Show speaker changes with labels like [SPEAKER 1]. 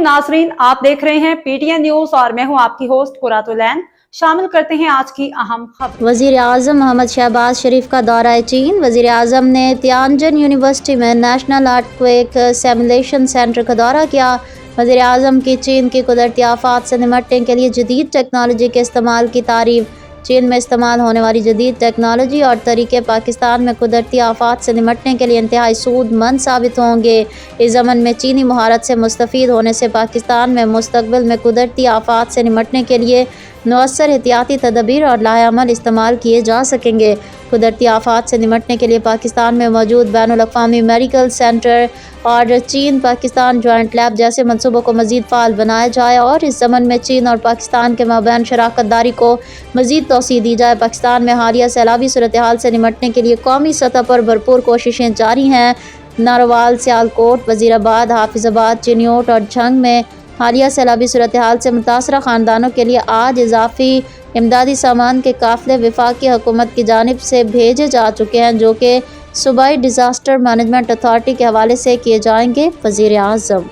[SPEAKER 1] नाज़रीन, आप देख रहे हैं PTN न्यूज और मैं हूं आपकी होस्ट कुरातुलैन। शामिल करते हैं आज की अहम खबर।
[SPEAKER 2] वज़ीर आज़म मोहम्मद शहबाज शरीफ का दौरा चीन। वज़ीर आज़म ने तियानजिन यूनिवर्सिटी में नेशनल अर्थक्वेक सिमुलेशन सेंटर का दौरा किया। वज़ीर आज़म की चीन की कुदरती आफात से निपटने के लिए जदीद टेक्नोलॉजी के इस्तेमाल की तारीफ। चीन में इस्तेमाल होने वाली जदीद टेक्नोलॉजी और तरीके पाकिस्तान में कुदरती आफात से निपटने के लिए इंतहाई सूदमंद साबित होंगे। इस ज़मन में चीनी महारत से मुस्तफ़ीद होने से पाकिस्तान में मुस्तक़बिल में कुदरती आफात से निपटने के लिए मुअस्सर एहतियाती तदबीर और लाएअमल इस्तेमाल किए जा सकेंगे। कुदरती आफात से निपटने के लिए पाकिस्तान में मौजूद बैनुल अक़वामी मेडिकल सेंटर और चीन पाकिस्तान जॉइंट लैब जैसे मनसूबों को मज़ीद फ़ाल बनाया जाए और इस ज़मन में चीन और पाकिस्तान के माबैन शराकत दारी को मज़ीद तौसीह दी जाए। पाकिस्तान में हालिया सैलाबी सूरत हाल से निपटने के लिए कौमी सतह पर भरपूर कोशिशें जारी हैं। नारोवाल, सियालकोट, वज़ीराबाद, हाफिज़ाबाद, चिन्योट और झंग में हालिया सैलाबी सूरत हाल से मुतासरा ख़ानदानों के लिए आज इजाफी इमदादी सामान के काफ़िले वफाकी हुकूमत की जानिब से भेजे जा चुके हैं, जो कि सूबाई डिज़ास्टर मैनेजमेंट अथॉरिटी के हवाले से किए जाएंगे। वज़ीर आज़म